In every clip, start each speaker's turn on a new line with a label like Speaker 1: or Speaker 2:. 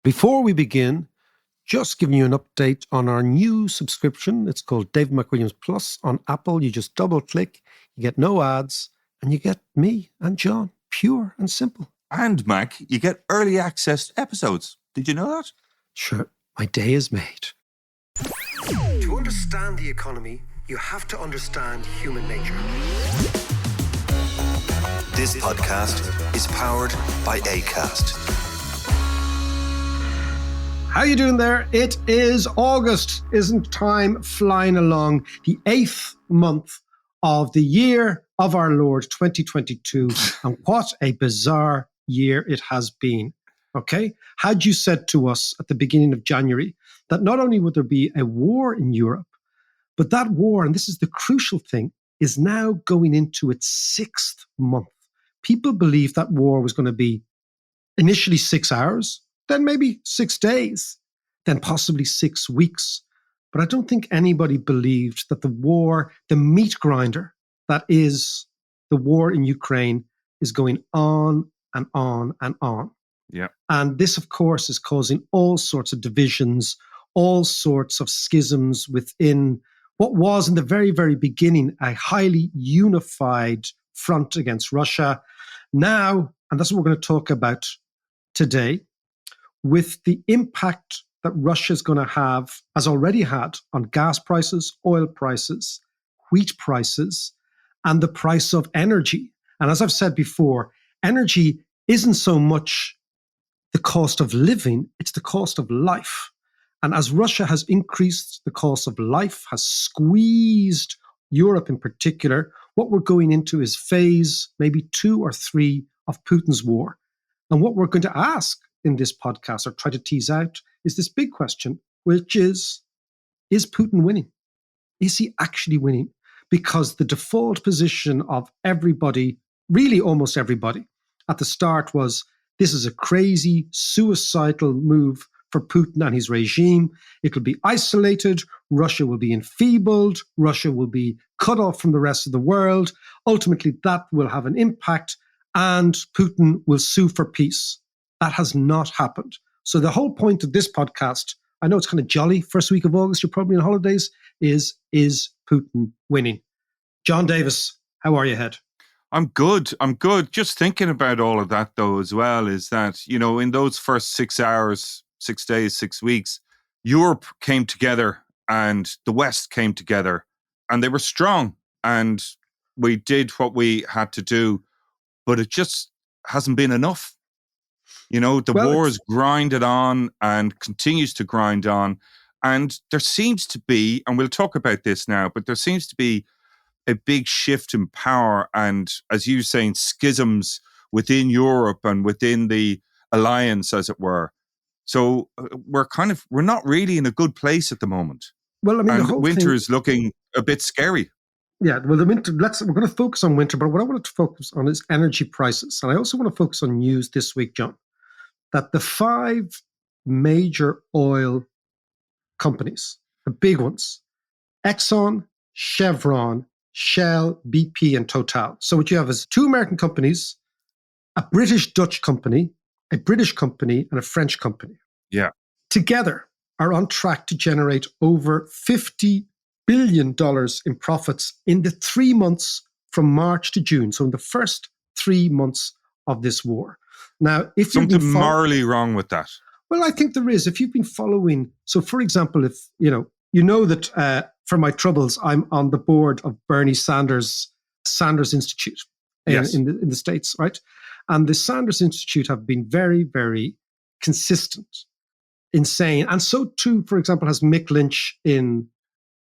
Speaker 1: Before we begin, just giving you an update on our new subscription. It's called Dave McWilliams Plus on Apple. You just double click, you get no ads, and you get me and John, pure and simple.
Speaker 2: And Mac, you get early access episodes. Did you know that?
Speaker 1: Sure, my day is made. To understand the economy, you have to understand human nature.
Speaker 3: This podcast is powered by Acast.
Speaker 1: How you doing there? It is August. Isn't time flying along? The 8th month of the year of our Lord 2022. And what a bizarre year it has been. Okay? Had you said to us at the beginning of January that not only would there be a war in Europe, but that war, and this is the crucial thing, is now going into its 6th month. People believed that war was going to be initially 6 hours, then maybe 6 days, then possibly 6 weeks. But I don't think anybody believed that the war, the meat grinder that is the war in Ukraine, is going on and on and on.
Speaker 2: Yeah.
Speaker 1: And this, of course, is causing all sorts of divisions, all sorts of schisms within what was in the very, very beginning a highly unified front against Russia. Now, and that's what we're going to talk about today, with the impact that Russia's going to have, has already had, on gas prices, oil prices, wheat prices, and the price of energy. And as I've said before, energy isn't so much the cost of living, it's the cost of life. And as Russia has increased the cost of life, has squeezed Europe in particular, what we're going into is phase maybe 2 or 3 of Putin's war. And what we're going to ask in this podcast, or try to tease out, is this big question, which is Putin winning? Is he actually winning? Because the default position of everybody, really almost everybody, at the start was, this is a crazy, suicidal move for Putin and his regime. It will be isolated. Russia will be enfeebled. Russia will be cut off from the rest of the world. Ultimately, that will have an impact, and Putin will sue for peace. That has not happened. So the whole point of this podcast, I know it's kind of jolly, first week of August, you're probably on holidays, is Putin winning? John Davis, how are you, head?
Speaker 2: I'm good. Just thinking about all of that, though, as well, is that, you know, in those first 6 hours, 6 days, 6 weeks, Europe came together and the West came together and they were strong and we did what we had to do, but it just hasn't been enough. You know, the war is grinded on and continues to grind on. And there seems to be, and we'll talk about this now, but there seems to be a big shift in power and, as you were saying, schisms within Europe and within the alliance, as it were. So we're not really in a good place at the moment.
Speaker 1: Well, I mean,
Speaker 2: and
Speaker 1: the whole
Speaker 2: winter
Speaker 1: thing
Speaker 2: is looking a bit scary.
Speaker 1: Yeah, well, the winter. We're going to focus on winter, but what I wanted to focus on is energy prices, and I also want to focus on news this week, John, that the 5 major oil companies, the big ones, Exxon, Chevron, Shell, BP, and Total. So what you have is 2 American companies, a British-Dutch company, a British company, and a French company.
Speaker 2: Yeah.
Speaker 1: Together are on track to generate over $50 billion in profits in the 3 months from March to June. So in the first 3 months of this war. Now, if you've
Speaker 2: something morally wrong with that.
Speaker 1: Well, I think there is. If you've been following, so for example, if you know that for my troubles, I'm on the board of Bernie Sanders Institute in the States, right? And the Sanders Institute have been very, very consistent in saying, and so too, for example, has Mick Lynch in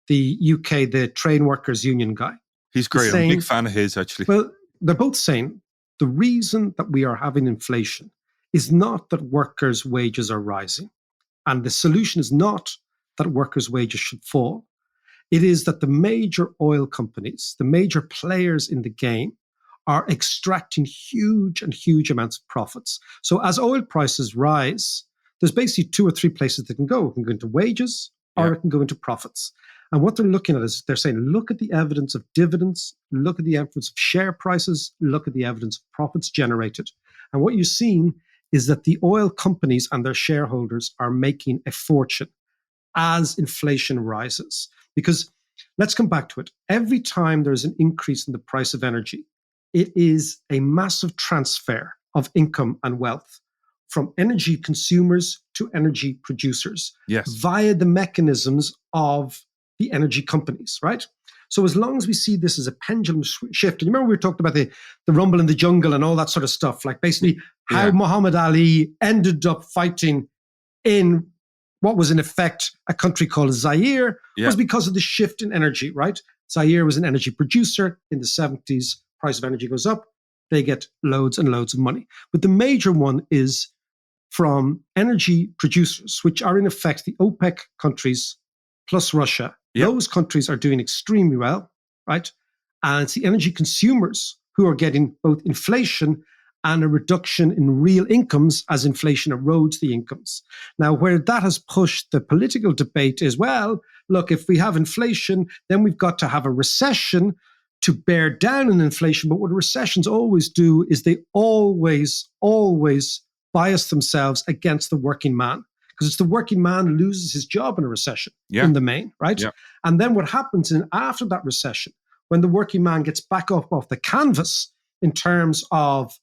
Speaker 1: the UK, the train workers union guy.
Speaker 2: He's great. I'm a big fan of his, actually.
Speaker 1: Well, they're both saying the reason that we are having inflation is not that workers' wages are rising. And the solution is not that workers' wages should fall. It is that the major oil companies, the major players in the game, are extracting huge amounts of profits. So as oil prices rise, there's basically 2 or 3 places they can go. It can go into wages or it can go into profits. And what they're looking at is they're saying, look at the evidence of dividends, look at the evidence of share prices, look at the evidence of profits generated. And what you're seeing is that the oil companies and their shareholders are making a fortune as inflation rises. Because let's come back to it. Every time there's an increase in the price of energy, it is a massive transfer of income and wealth from energy consumers to energy producers via the mechanisms of the energy companies, right? So as long as we see this as a pendulum shift, and you remember we were talking about the rumble in the jungle and all that sort of stuff, like basically how Muhammad Ali ended up fighting in what was in effect a country called Zaire was because of the shift in energy, right? Zaire was an energy producer in the 70s. Price of energy goes up. They get loads and loads of money. But the major one is from energy producers, which are in effect the OPEC countries plus Russia. Those countries are doing extremely well, right? And it's the energy consumers who are getting both inflation and a reduction in real incomes as inflation erodes the incomes. Now, where that has pushed the political debate is, well, look, if we have inflation, then we've got to have a recession to bear down on inflation. But what recessions always do is they always bias themselves against the working man, because it's the working man who loses his job in a recession in the main, right? And then what happens after that recession, when the working man gets back up off the canvas in terms of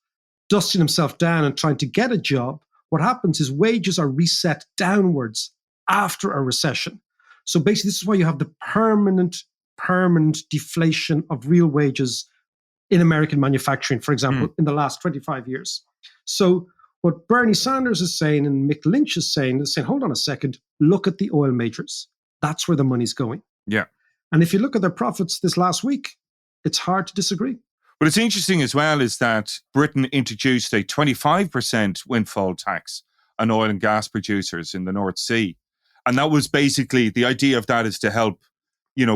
Speaker 1: dusting himself down and trying to get a job, what happens is wages are reset downwards after a recession. So basically, this is why you have the permanent deflation of real wages in American manufacturing, for example, in the last 25 years. So what Bernie Sanders is saying and Mick Lynch is saying, hold on a second, look at the oil majors. That's where the money's going.
Speaker 2: Yeah.
Speaker 1: And if you look at their profits this last week, it's hard to disagree.
Speaker 2: But it's interesting as well is that Britain introduced a 25% windfall tax on oil and gas producers in the North Sea. And that was basically, the idea of that is to help,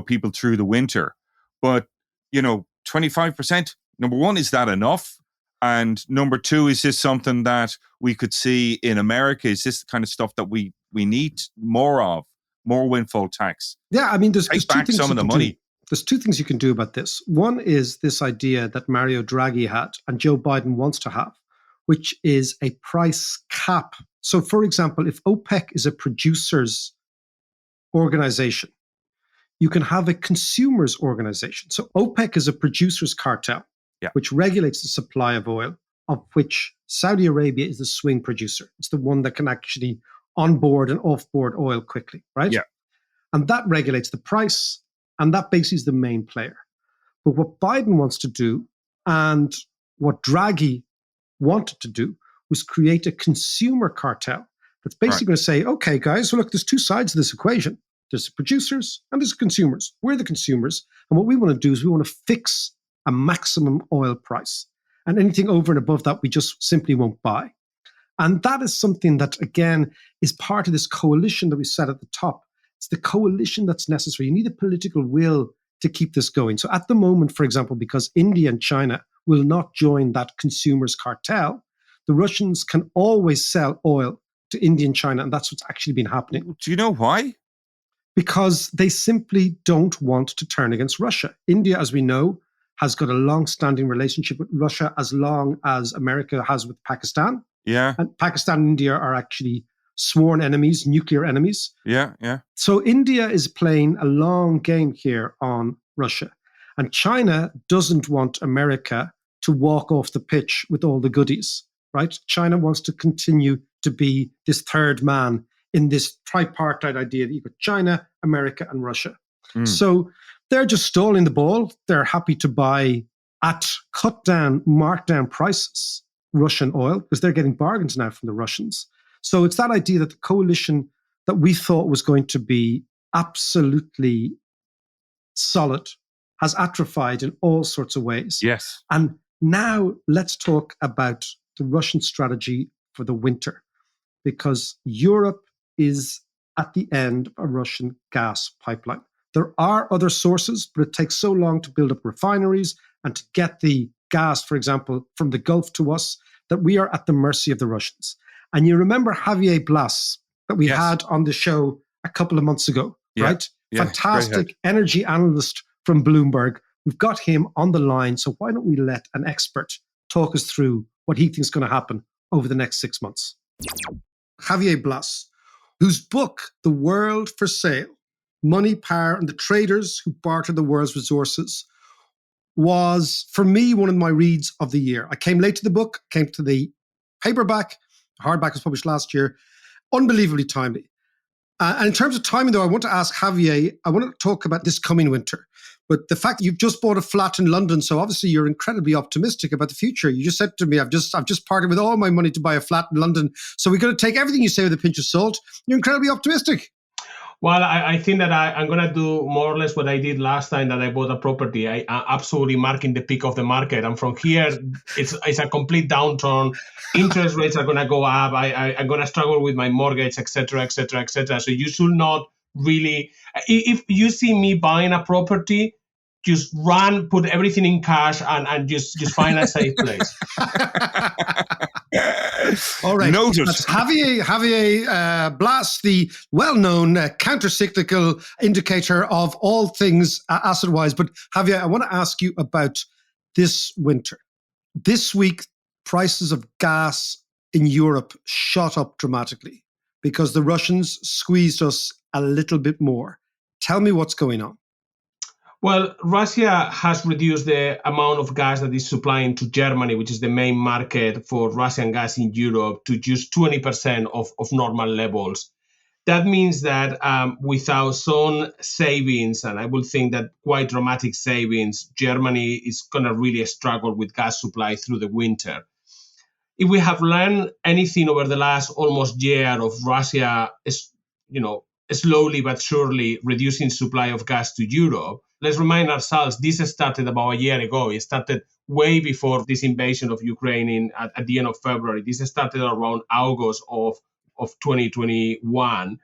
Speaker 2: people through the winter. But, 25%, number one, is that enough? And number two, is this something that we could see in America? Is this the kind of stuff that we need more of? More windfall tax?
Speaker 1: Yeah, I mean, there's
Speaker 2: Take
Speaker 1: two
Speaker 2: back
Speaker 1: things
Speaker 2: some of the money.
Speaker 1: There's two things you can do about this. One is this idea that Mario Draghi had and Joe Biden wants to have, which is a price cap. So, for example, if OPEC is a producers organization, you can have a consumers organization. So OPEC is a producers cartel, which regulates the supply of oil, of which Saudi Arabia is the swing producer. It's the one that can actually onboard and offboard oil quickly, right?
Speaker 2: Yeah.
Speaker 1: And that regulates the price, and that basically is the main player. But what Biden wants to do, and what Draghi wanted to do, was create a consumer cartel that's basically going to say, okay, guys, so look, there's two sides of this equation. There's the producers and there's the consumers. We're the consumers. And what we want to do is we want to fix a maximum oil price. And anything over and above that, we just simply won't buy. And that is something that, again, is part of this coalition that we set at the top. It's the coalition that's necessary. You need a political will to keep this going. So at the moment, for example, because India and China will not join that consumers cartel, the Russians can always sell oil to India and China. And that's what's actually been happening.
Speaker 2: Do you know why?
Speaker 1: Because they simply don't want to turn against Russia. India, as we know, has got a long-standing relationship with Russia as long as America has with Pakistan.
Speaker 2: Yeah.
Speaker 1: And Pakistan and India are actually sworn enemies, nuclear enemies.
Speaker 2: Yeah, yeah.
Speaker 1: So India is playing a long game here on Russia. And China doesn't want America to walk off the pitch with all the goodies, right? China wants to continue to be this third man in this tripartite idea that you've got China, America, and Russia. So they're just stalling the ball. They're happy to buy at cut down, markdown prices Russian oil because they're getting bargains now from the Russians. So it's that idea that the coalition that we thought was going to be absolutely solid has atrophied in all sorts of ways.
Speaker 2: Yes.
Speaker 1: And now let's talk about the Russian strategy for the winter, because Europe is at the end of a Russian gas pipeline. There are other sources, but it takes so long to build up refineries and to get the gas, for example, from the Gulf to us, that we are at the mercy of the Russians. And you remember Javier Blas that we had on the show a couple of months ago, right?
Speaker 2: Yeah.
Speaker 1: Fantastic energy analyst from Bloomberg. We've got him on the line. So why don't we let an expert talk us through what he thinks is going to happen over the next 6 months. Javier Blas, whose book, The World for Sale, Money, Power, and the Traders Who Barter the World's Resources, was, for me, one of my reads of the year. I came late to the book, came to the paperback. Hardback was published last year. Unbelievably timely. And in terms of timing, though, I want to ask Javier, I want to talk about this coming winter. But the fact that you've just bought a flat in London, so obviously you're incredibly optimistic about the future. You just said to me, I've just parted with all my money to buy a flat in London. So we're going to take everything you say with a pinch of salt. You're incredibly optimistic.
Speaker 4: Well, I think that I'm going to do more or less what I did last time that I bought a property. I'm absolutely marking the peak of the market. And from here, it's a complete downturn. Interest rates are going to go up. I'm going to struggle with my mortgage, et cetera, et cetera, et cetera. So you should not really, if you see me buying a property, just run, put everything in cash, and just find a safe place.
Speaker 1: All right.
Speaker 2: Noted.
Speaker 1: That's Javier Blas, the well-known counter-cyclical indicator of all things asset-wise. But Javier, I want to ask you about this winter. This week, prices of gas in Europe shot up dramatically because the Russians squeezed us a little bit more. Tell me what's going on.
Speaker 4: Well, Russia has reduced the amount of gas that is supplying to Germany, which is the main market for Russian gas in Europe, to just 20% of normal levels. That means that without some savings, and I would think that quite dramatic savings, Germany is going to really struggle with gas supply through the winter. If we have learned anything over the last almost year of Russia, slowly but surely reducing supply of gas to Europe, let's remind ourselves, this started about a year ago. It started way before this invasion of Ukraine at the end of February. This started around August of 2021.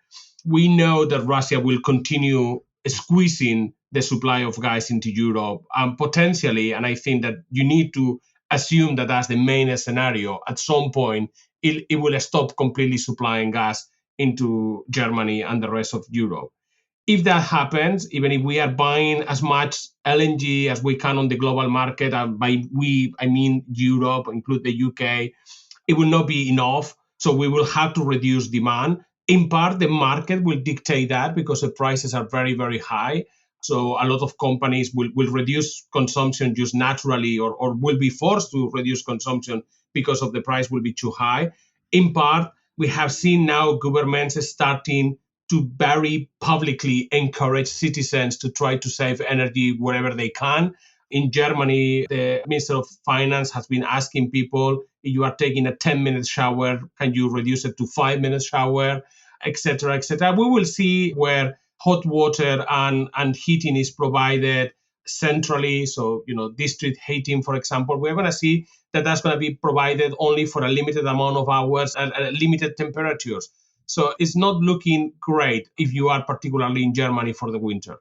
Speaker 4: We know that Russia will continue squeezing the supply of gas into Europe, potentially, and I think that you need to assume that that's the main scenario. At some point, it will stop completely supplying gas into Germany and the rest of Europe. If that happens, even if we are buying as much LNG as we can on the global market, and by we, I mean Europe, include the UK, it will not be enough. So we will have to reduce demand. In part, the market will dictate that because the prices are very, very high. So a lot of companies will reduce consumption just naturally or will be forced to reduce consumption because of the price will be too high. In part, we have seen now governments starting to very publicly encourage citizens to try to save energy wherever they can. In Germany, the Minister of Finance has been asking people, if you are taking a 10-minute shower, can you reduce it to 5-minute shower, et cetera, et cetera. We will see where hot water and heating is provided centrally. So, district heating, for example, we're going to see that that's going to be provided only for a limited amount of hours and limited temperatures. So it's not looking great if you are particularly in Germany for the winter.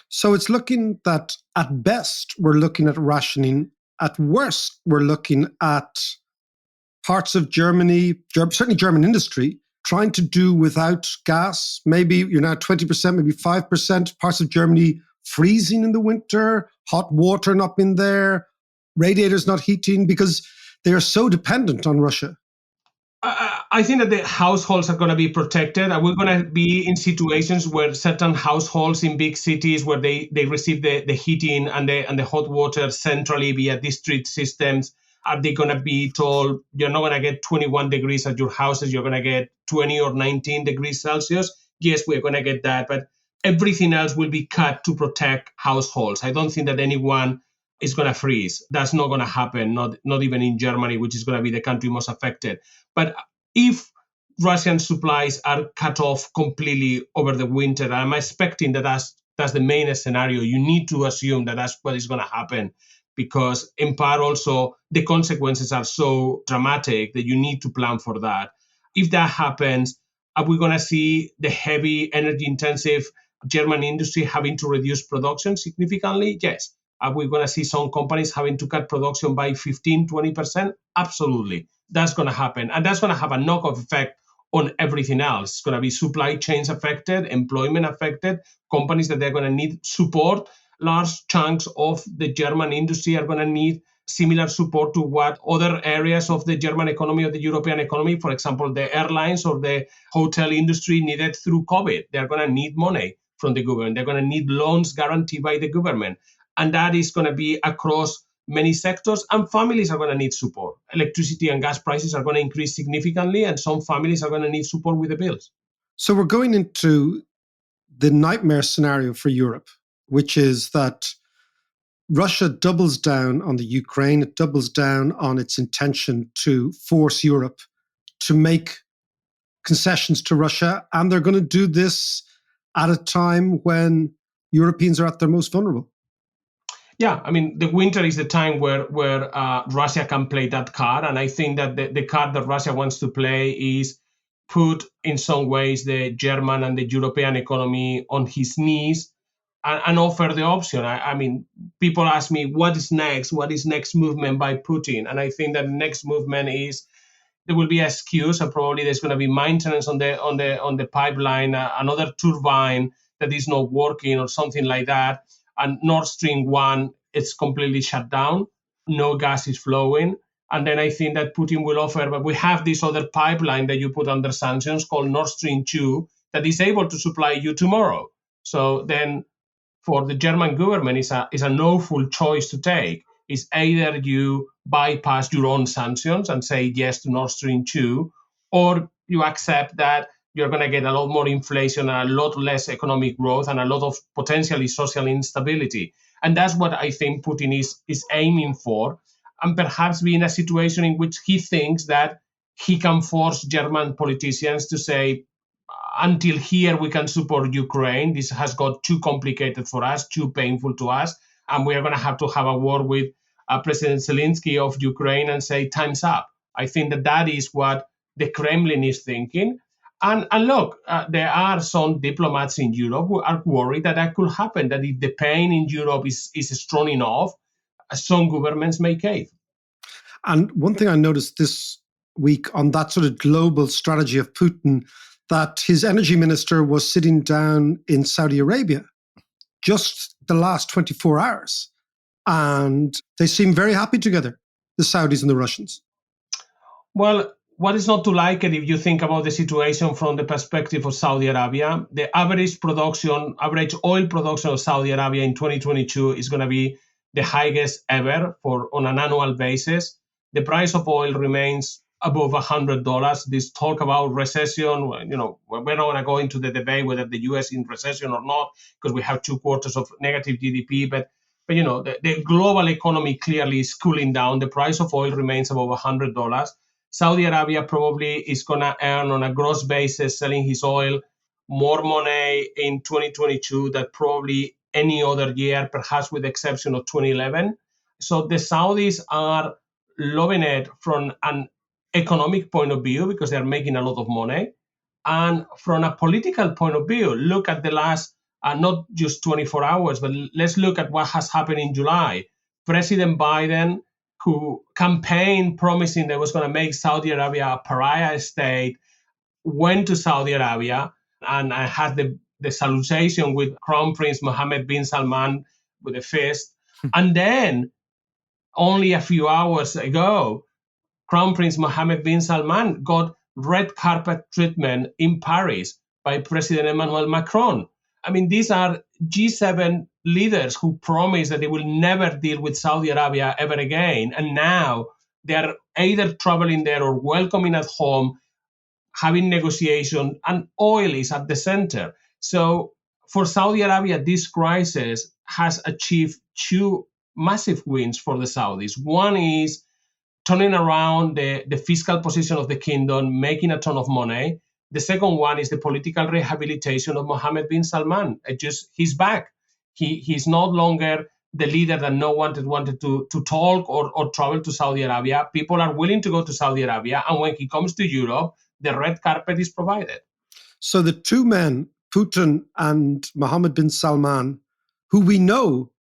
Speaker 1: So it's looking that at best, we're looking at rationing. At worst, we're looking at parts of Germany, certainly German industry, trying to do without gas. Maybe you're now 20%, maybe 5%. Parts of Germany freezing in the winter, hot water not being there, radiators not heating because they are so dependent on Russia.
Speaker 4: I think that the households are going to be protected. And we're going to be in situations where certain households in big cities where they receive the heating and the hot water centrally via district systems. Are they going to be told you're not going to get 21 degrees at your houses, you're going to get 20 or 19 degrees Celsius? Yes, we're going to get that. But everything else will be cut to protect households. I don't think that anyone is going to freeze. That's not going to happen, not even in Germany, which is going to be the country most affected. But if Russian supplies are cut off completely over the winter, I'm expecting that that's the main scenario. You need to assume that that's what is going to happen because in part also the consequences are so dramatic that you need to plan for that. If that happens, are we going to see the heavy energy intensive German industry having to reduce production significantly? Yes. Are we going to see some companies having to cut production by 15, 20%? Absolutely. That's going to happen. And that's going to have a knock-off effect on everything else. It's going to be supply chains affected, employment affected, companies that they're going to need support. Large chunks of the German industry are going to need similar support to what other areas of the German economy or the European economy, for example, the airlines or the hotel industry needed through COVID. They're going to need money from the government. They're going to need loans guaranteed by the government. And that is going to be across many sectors, and families are going to need support. Electricity and gas prices are going to increase significantly, and some families are going to need support with the bills.
Speaker 1: So we're going into the nightmare scenario for Europe, which is that Russia doubles down on the Ukraine. It doubles down on its intention to force Europe to make concessions to Russia. And they're going to do this at a time when Europeans are at their most vulnerable.
Speaker 4: Yeah, I mean, the winter is the time where Russia can play that card. And I think that the card that Russia wants to play is put, in some ways, the German and the European economy on his knees and offer the option. I mean, people ask me, what is next? What is next movement by Putin? And I think that the next movement is there will be an excuse, and probably there's going to be maintenance on the pipeline, another turbine that is not working or something like that. And Nord Stream 1, it's completely shut down. No gas is flowing. And then I think that Putin will offer, but we have this other pipeline that you put under sanctions called Nord Stream 2 that is able to supply you tomorrow. So then for the German government, it's an awful choice to take. It's either you bypass your own sanctions and say yes to Nord Stream 2, or you accept that you're going to get a lot more inflation and a lot less economic growth and a lot of potentially social instability. And that's what I think Putin is aiming for, and perhaps be in a situation in which he thinks that he can force German politicians to say, until here we can support Ukraine. This has got too complicated for us, too painful to us, and we are going to have a war with President Zelensky of Ukraine and say, time's up. I think that is what the Kremlin is thinking. And look, there are some diplomats in Europe who are worried that could happen, that if the pain in Europe is strong enough, some governments may cave.
Speaker 1: And one thing I noticed this week on that sort of global strategy of Putin, that his energy minister was sitting down in Saudi Arabia just the last 24 hours. And they seem very happy together, the Saudis and the Russians.
Speaker 4: Well, what is not to like it if you think about the situation from the perspective of Saudi Arabia? The average oil production of Saudi Arabia in 2022 is going to be the highest ever on an annual basis. The price of oil remains above $100. This talk about recession, we're not going to go into the debate whether the US is in recession or not, because we have 2 quarters of negative GDP. But the global economy clearly is cooling down. The price of oil remains above $100. Saudi Arabia probably is going to earn on a gross basis, selling his oil, more money in 2022 than probably any other year, perhaps with the exception of 2011. So the Saudis are loving it from an economic point of view because they're making a lot of money. And from a political point of view, look at the last, not just 24 hours, but let's look at what has happened in July. President Biden, who campaigned promising that was going to make Saudi Arabia a pariah state, went to Saudi Arabia and had the salutation with Crown Prince Mohammed bin Salman with a fist. And then only a few hours ago, Crown Prince Mohammed bin Salman got red carpet treatment in Paris by President Emmanuel Macron. I mean, these are G7 leaders who promised that they will never deal with Saudi Arabia ever again. And now they are either traveling there or welcoming at home, having negotiation, and oil is at the center. So for Saudi Arabia, this crisis has achieved 2 massive wins for the Saudis. One is turning around the fiscal position of the kingdom, making a ton of money. The second one is the political rehabilitation of Mohammed bin Salman. He's back. He's no longer the leader that no one wanted to talk or travel to Saudi Arabia. People are willing to go to Saudi Arabia. And when he comes to Europe, the red carpet is provided.
Speaker 1: So the 2 men, Putin and Mohammed bin Salman, who we know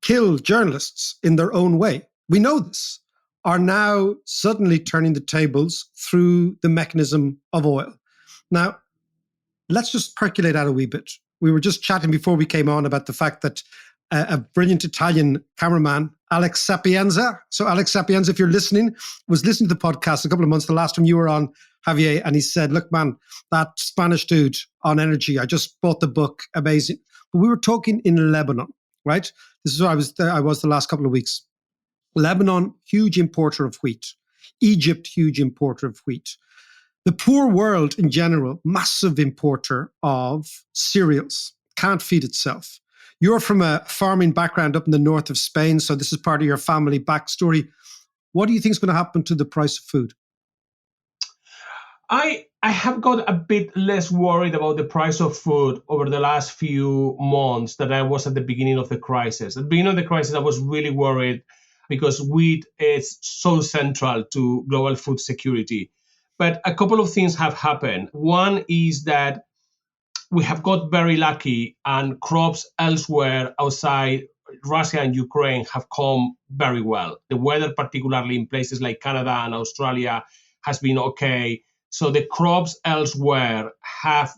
Speaker 1: kill journalists in their own way, we know this, are now suddenly turning the tables through the mechanism of oil. Now, let's just percolate out a wee bit. We were just chatting before we came on about the fact that a brilliant Italian cameraman, Alex Sapienza. So Alex Sapienza, if you're listening, was listening to the podcast a couple of months, the last time you were on, Javier, and he said, look, man, that Spanish dude on energy, I just bought the book, amazing. But we were talking in Lebanon, right? This is where I was the last couple of weeks. Lebanon, huge importer of wheat. Egypt, huge importer of wheat. The poor world in general, massive importer of cereals, can't feed itself. You're from a farming background up in the north of Spain, so this is part of your family backstory. What do you think is going to happen to the price of food?
Speaker 4: I have got a bit less worried about the price of food over the last few months than I was at the beginning of the crisis. At the beginning of the crisis, I was really worried because wheat is so central to global food security. But a couple of things have happened. One is that we have got very lucky and crops elsewhere outside Russia and Ukraine have come very well. The weather, particularly in places like Canada and Australia, has been okay. So the crops elsewhere have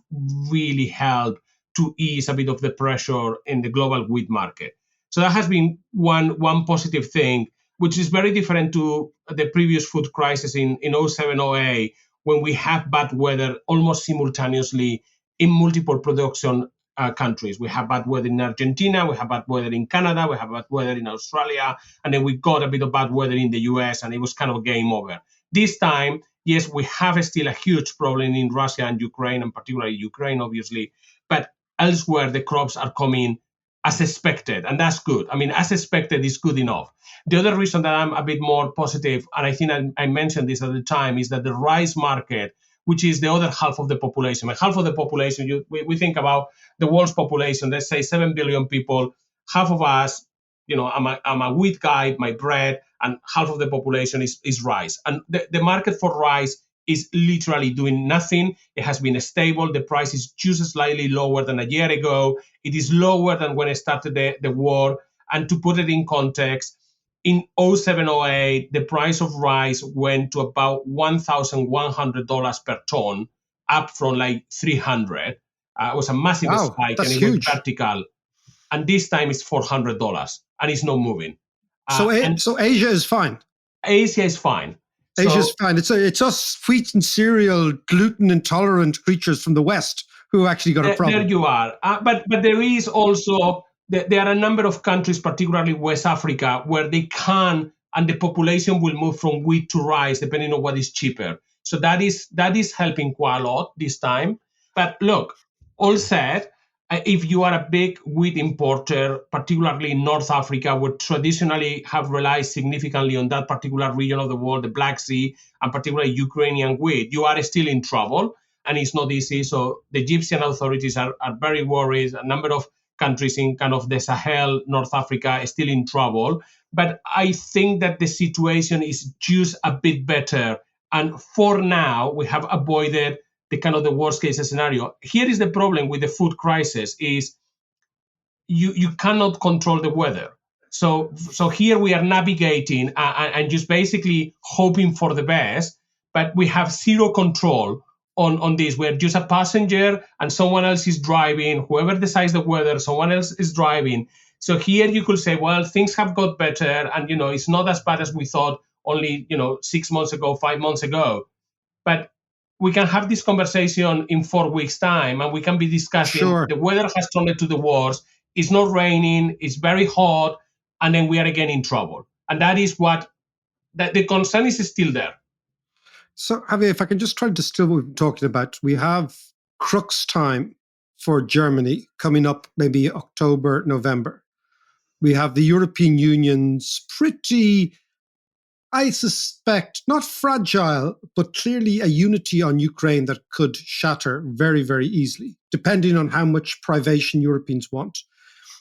Speaker 4: really helped to ease a bit of the pressure in the global wheat market. So that has been one positive thing, which is very different to the previous food crisis in 07, 08, when we have bad weather almost simultaneously in multiple production countries. We have bad weather in Argentina, we have bad weather in Canada, we have bad weather in Australia, and then we got a bit of bad weather in the US, and it was kind of game over. This time, yes, we have still a huge problem in Russia and Ukraine, and particularly Ukraine, obviously, but elsewhere the crops are coming as expected, and that's good. I mean, as expected is good enough. The other reason that I'm a bit more positive, and I think I mentioned this at the time, is that the rice market, which is the other half of the population. Like half of the population, we think about the world's population, let's say 7 billion people, half of us, I'm a wheat guy, my bread, and half of the population is rice. And the market for rice is literally doing nothing. It has been stable. The price is just slightly lower than a year ago. It is lower than when it started the war. And to put it in context, in 07, 08, the price of rice went to about $1,100 per ton, up from like 300. It was a massive spike, and it went vertical. And this time it's $400, and it's not moving.
Speaker 1: So Asia is fine.
Speaker 4: Asia is fine.
Speaker 1: Asia's fine. It's us wheat and cereal, gluten intolerant creatures from the West who actually got a problem.
Speaker 4: There you are. But there is also, there are a number of countries, particularly West Africa, where they can, and the population will move from wheat to rice, depending on what is cheaper. So that is helping quite a lot this time. But look, all said, if you are a big wheat importer, particularly in North Africa, would traditionally have relied significantly on that particular region of the world, the Black Sea, and particularly Ukrainian wheat, you are still in trouble, and it's not easy. So the Egyptian authorities are very worried. A number of countries in kind of the Sahel, North Africa, are still in trouble. But I think that the situation is just a bit better. And for now, we have avoided the kind of the worst case scenario. Here is the problem with the food crisis is you cannot control the weather. So here we are navigating and just basically hoping for the best, but we have zero control on this. We're just a passenger and someone else is driving. Whoever decides the weather, someone else is driving. So here you could say, well, things have got better and, it's not as bad as we thought only, 6 months ago, 5 months ago. But we can have this conversation in 4 weeks' time, and we can be discussing the weather has turned to the worst. It's not raining. It's very hot. And then we are again in trouble. And that is that the concern is still there.
Speaker 1: So, Javier, if I can just try to distill what we've been talking about, we have crux time for Germany coming up maybe October, November. We have the European Union's pretty, I suspect, not fragile, but clearly a unity on Ukraine that could shatter very, very easily, depending on how much privation Europeans want.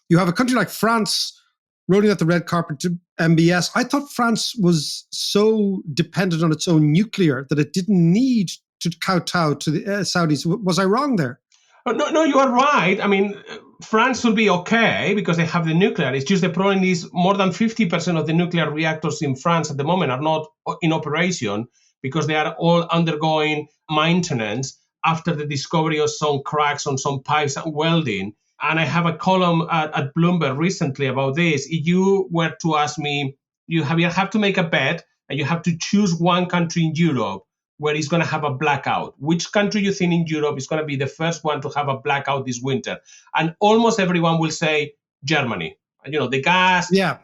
Speaker 1: You have a country like France rolling out the red carpet to MBS. I thought France was so dependent on its own nuclear that it didn't need to kowtow to the Saudis. Was I wrong there?
Speaker 4: No, you are right. I mean, France will be okay because they have the nuclear. It's just the problem is more than 50% of the nuclear reactors in France at the moment are not in operation because they are all undergoing maintenance after the discovery of some cracks on some pipes and welding. and I have a column at Bloomberg recently about this. If you were to ask me, you have to make a bet, and you have to choose one country in Europe where it's going to have a blackout. Which country you think in Europe is going to be the first one to have a blackout this winter? And almost everyone will say Germany. The gas.
Speaker 1: Yeah.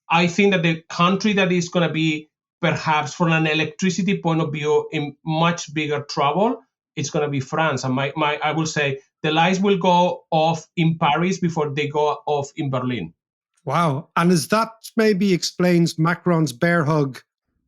Speaker 4: I think that the country that is going to be perhaps from an electricity point of view in much bigger trouble, it's going to be France. And I will say the lights will go off in Paris before they go off in Berlin.
Speaker 1: Wow. And is that maybe explains Macron's bear hug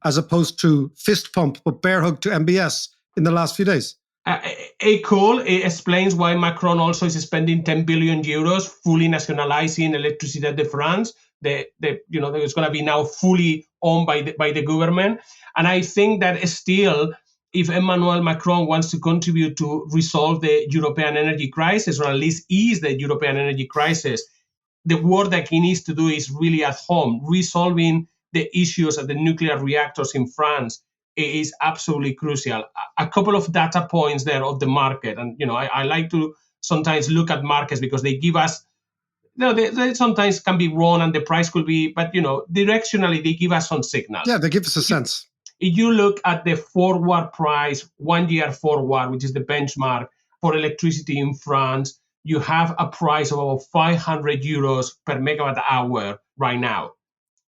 Speaker 1: as opposed to fist pump, but bear hug to MBS in the last few days?
Speaker 4: It explains why Macron also is spending 10 billion euros fully nationalizing Electricité de France. It's going to be now fully owned by the government. And I think that still, if Emmanuel Macron wants to contribute to resolve the European energy crisis, or at least ease the European energy crisis, the work that he needs to do is really at home. Resolving the issues at the nuclear reactors in France is absolutely crucial. A couple of data points there of the market. And, I like to sometimes look at markets because they give us, they sometimes can be wrong and the price could be, but, directionally, they give us some signals.
Speaker 1: Yeah, they give us a sense.
Speaker 4: If you look at the forward price, 1 year forward, which is the benchmark for electricity in France, you have a price of about 500 euros per megawatt hour right now.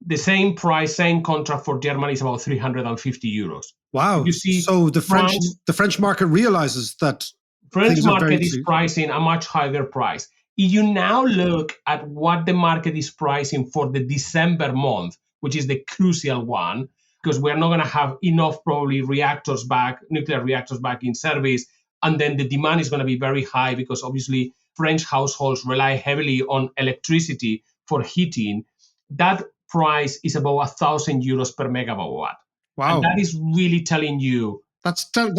Speaker 4: The same price, same contract for Germany is about 350 euros.
Speaker 1: Wow.
Speaker 4: You see,
Speaker 1: so the French market realizes that
Speaker 4: French market is pricing a much higher price. If you now look at what the market is pricing for the December month, which is the crucial one, because we're not going to have enough probably nuclear reactors back in service, and then the demand is going to be very high because obviously French households rely heavily on electricity for heating. That price is about 1,000 euros per megawatt.
Speaker 1: Wow.
Speaker 4: And that is really telling you.
Speaker 1: That's telling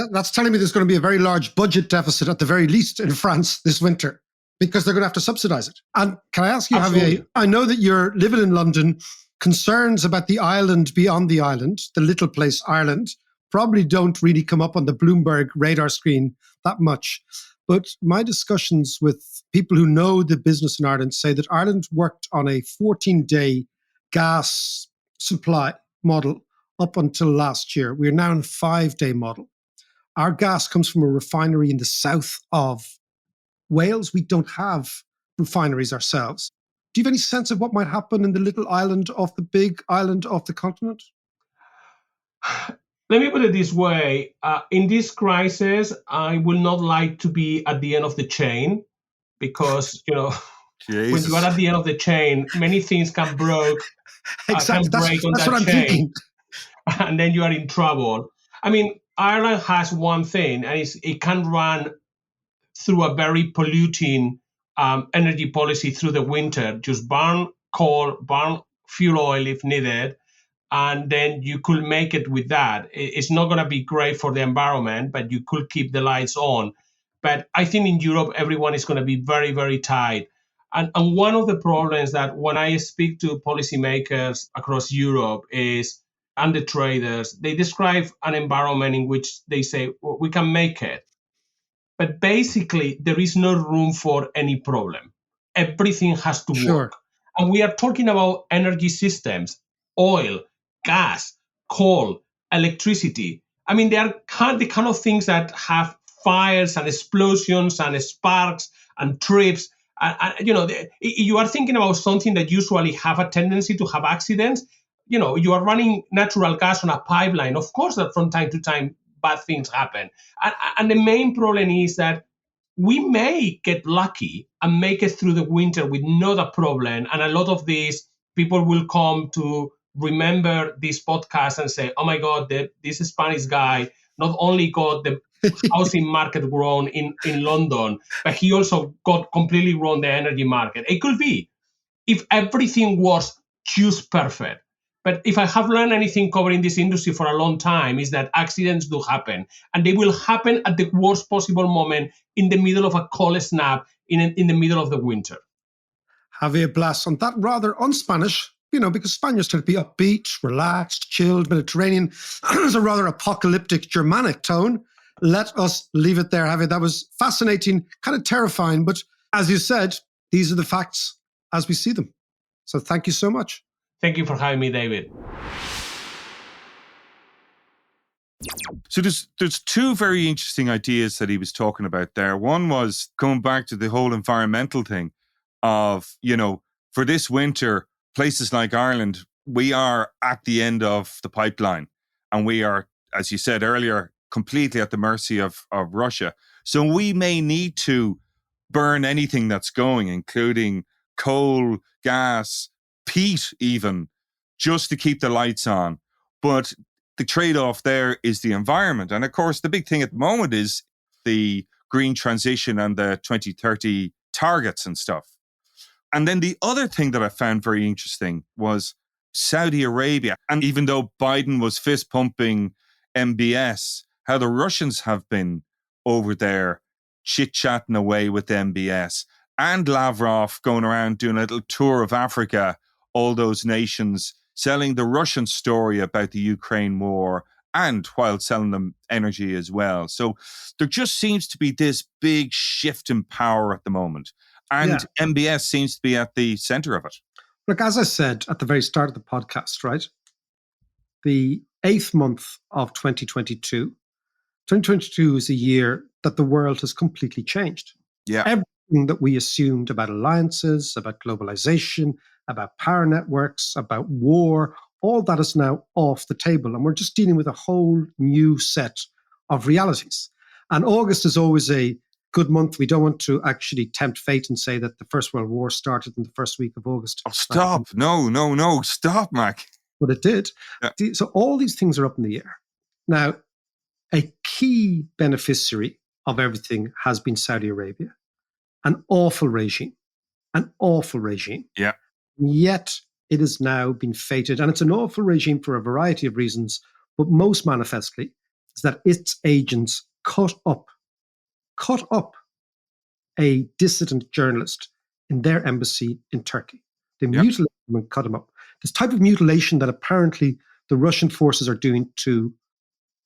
Speaker 1: me there's going to be a very large budget deficit at the very least in France this winter because they're going to have to subsidize it. And can I ask you,
Speaker 4: Absolutely.
Speaker 1: Javier, I know that you're living in London. Concerns about the island beyond the island, the little place Ireland, probably don't really come up on the Bloomberg radar screen that much. But my discussions with people who know the business in Ireland say that Ireland worked on a 14-day gas supply model up until last year. We are now in a 5-day model. Our gas comes from a refinery in the south of Wales. We don't have refineries ourselves. Do you have any sense of what might happen in the little island off the big island off the continent?
Speaker 4: Let me put it this way. In this crisis, I will not like to be at the end of the chain because, when you are at the end of the chain, many things can break.
Speaker 1: Exactly.
Speaker 4: Break on
Speaker 1: that's
Speaker 4: that
Speaker 1: what I'm
Speaker 4: chain,
Speaker 1: thinking.
Speaker 4: And then you are in trouble. I mean, Ireland has one thing, and it can run through a very polluting energy policy through the winter. Just burn coal, burn fuel oil if needed, and then you could make it with that. It's not going to be great for the environment, but you could keep the lights on. But I think in Europe, everyone is going to be very, very tight. And one of the problems that when I speak to policymakers across Europe and the traders, they describe an environment in which they say, well, we can make it. But basically, there is no room for any problem. Everything has to work. And we are talking about energy systems, oil, gas, coal, electricity. I mean, they are the kind of things that have fires and explosions and sparks and trips. You are thinking about something that usually have a tendency to have accidents. You are running natural gas on a pipeline. Of course, that from time to time, bad things happen. And the main problem is that we may get lucky and make it through the winter with not a problem. And a lot of these people will come to remember this podcast and say, oh my God, this Spanish guy not only got the housing market wrong in London, but he also got completely wrong the energy market. It could be if everything was just perfect. But if I have learned anything covering this industry for a long time is that accidents do happen. And they will happen at the worst possible moment in the middle of a cold snap in the middle of the winter.
Speaker 1: Javier Blas, on that rather un-Spanish, because Spaniards tend to be upbeat, relaxed, chilled, Mediterranean. There's a rather apocalyptic Germanic tone. Let us leave it there, Javier. That was fascinating, kind of terrifying, but As you said, these are the facts as we see them. So thank you so much.
Speaker 4: Thank you for having me, David.
Speaker 2: So there's two very interesting ideas that he was talking about there. One was going back to the whole environmental thing of, for this winter, places like Ireland, we are at the end of the pipeline. And we are, as you said earlier, completely at the mercy of Russia. So we may need to burn anything that's going, including coal, gas, peat even, just to keep the lights on. But the trade-off there is the environment. And of course, the big thing at the moment is the green transition and the 2030 targets and stuff. And then the other thing that I found very interesting was Saudi Arabia. And even though Biden was fist pumping MBS, how the Russians have been over there chit-chatting away with MBS, and Lavrov going around doing a little tour of Africa, all those nations, selling the Russian story about the Ukraine war, and while selling them energy as well. So there just seems to be this big shift in power at the moment. And MBS seems to be at the center of it.
Speaker 1: Look, as I said at the very start of the podcast, right? The 8th month of 2022 is a year that the world has completely changed.
Speaker 2: Yeah.
Speaker 1: Everything that we assumed about alliances, about globalization, about power networks, about war, all that is now off the table. And we're just dealing with a whole new set of realities. And August is always a good month. We don't want to actually tempt fate and say that the First World War started in the first week of August.
Speaker 2: Oh, stop. No. Stop, Mac.
Speaker 1: But it did.
Speaker 2: Yeah.
Speaker 1: So all these things are up in the air. Now, a key beneficiary of everything has been Saudi Arabia. An awful regime.
Speaker 2: Yeah.
Speaker 1: Yet it has now been fated, and it's an awful regime for a variety of reasons, but most manifestly is that its agents cut up a dissident journalist in their embassy in Turkey. They mutilated him and cut him up. This type of mutilation that apparently the Russian forces are doing to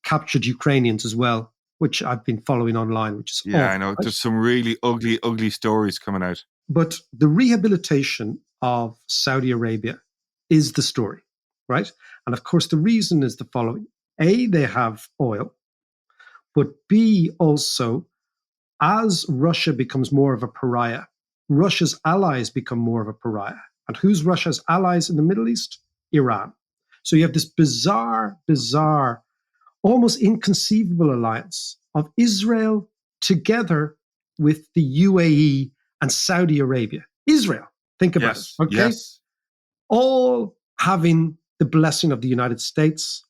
Speaker 1: captured Ukrainians as well, which I've been following online, which is awful,
Speaker 2: I know.
Speaker 1: right?
Speaker 2: There's some really ugly stories coming out.
Speaker 1: But the rehabilitation of Saudi Arabia is the story, right? And of course, the reason is the following. A, they have oil, but B, also, as Russia becomes more of a pariah, Russia's allies become more of a pariah. And who's Russia's allies in the Middle East? Iran. So you have this bizarre, almost inconceivable alliance of Israel together with the UAE and Saudi Arabia. Israel, think about it, okay?
Speaker 2: Yes.
Speaker 1: All having the blessing of the United States,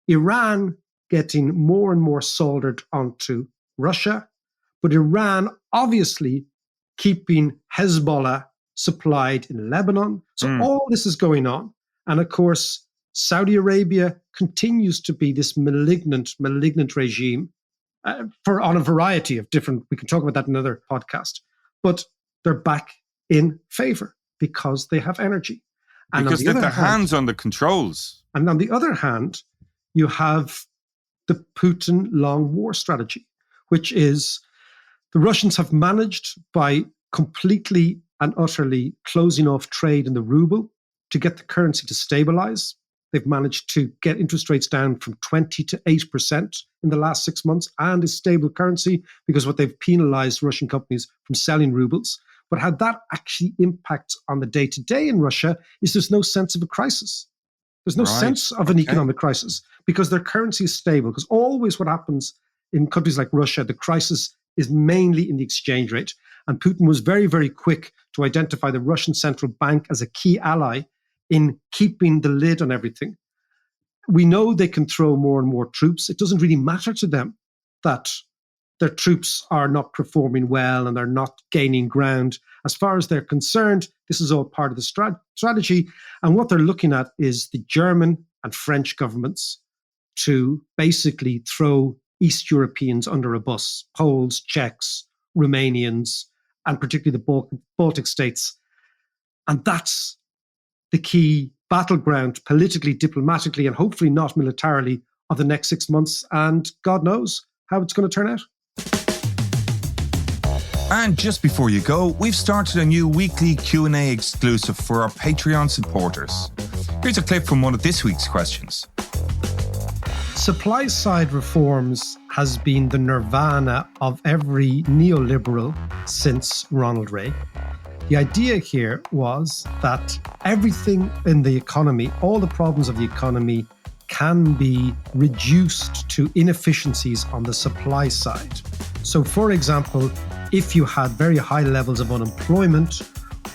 Speaker 1: Iran getting more and more soldered onto Russia, but Iran obviously keeping Hezbollah supplied in Lebanon. So all this is going on. And of course, Saudi Arabia continues to be this malignant regime on a variety of different, we can talk about that in another podcast, but they're back in favor because they have energy. And
Speaker 2: because they have their hands on the controls.
Speaker 1: And on the other hand, you have the Putin long war strategy, which is the Russians have managed by completely and utterly closing off trade in the ruble to get the currency to stabilize. They've managed to get interest rates down from 20 to 8% in the last 6 months and a stable currency because what they've penalized Russian companies from selling rubles. But how that actually impacts on the day-to-day in Russia is there's no sense of a crisis. There's no sense of an economic crisis because their currency is stable. Because always what happens in countries like Russia, the crisis is mainly in the exchange rate. And Putin was very, very quick to identify the Russian central bank as a key ally in keeping the lid on everything. We know they can throw more and more troops. It doesn't really matter to them that their troops are not performing well and they're not gaining ground. As far as they're concerned, this is all part of the strategy. And what they're looking at is the German and French governments to basically throw East Europeans under a bus, Poles, Czechs, Romanians, and particularly the Baltic states. And that's the key battleground politically, diplomatically, and hopefully not militarily of the next 6 months. And God knows how it's going to turn out.
Speaker 2: And just before you go, we've started a new weekly Q&A exclusive for our Patreon supporters. Here's a clip from one of this week's questions.
Speaker 1: Supply side reforms has been the nirvana of every neoliberal since Ronald Reagan. The idea here was that everything in the economy, all the problems of the economy, can be reduced to inefficiencies on the supply side. So, for example, if you had very high levels of unemployment,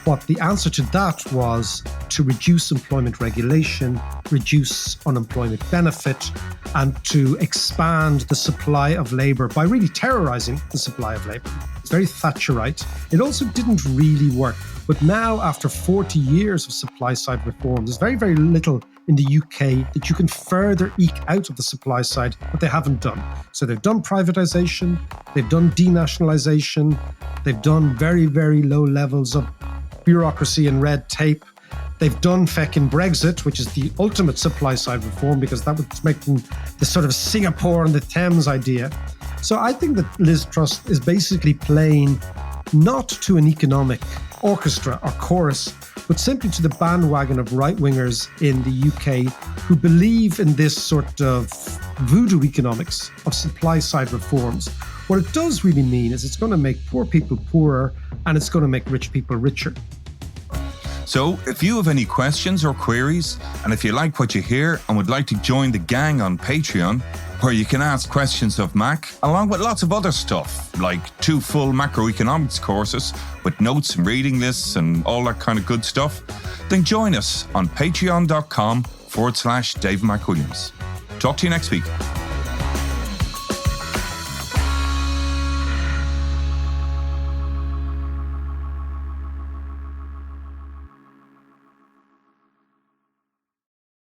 Speaker 1: what the answer to that was to reduce employment regulation, reduce unemployment benefit, and to expand the supply of labour by really terrorising the supply of labour. It's very Thatcherite. It also didn't really work. But now, after 40 years of supply-side reform, there's very, very little in the UK that you can further eke out of the supply side that they haven't done. So they've done privatisation, they've done denationalisation, they've done very, very low levels of bureaucracy and red tape. They've done feckin' Brexit, which is the ultimate supply-side reform, because that would make them the sort of Singapore and the Thames idea. So I think that Liz Truss is basically playing not to an economic orchestra or chorus, but simply to the bandwagon of right-wingers in the UK who believe in this sort of voodoo economics of supply-side reforms. What it does really mean is it's going to make poor people poorer and it's going to make rich people richer.
Speaker 2: So, if you have any questions or queries, and if you like what you hear and would like to join the gang on Patreon, where you can ask questions of Mac, along with lots of other stuff, like 2 full macroeconomics courses with notes and reading lists and all that kind of good stuff, then join us on patreon.com/Dave McWilliams. Talk to you next week.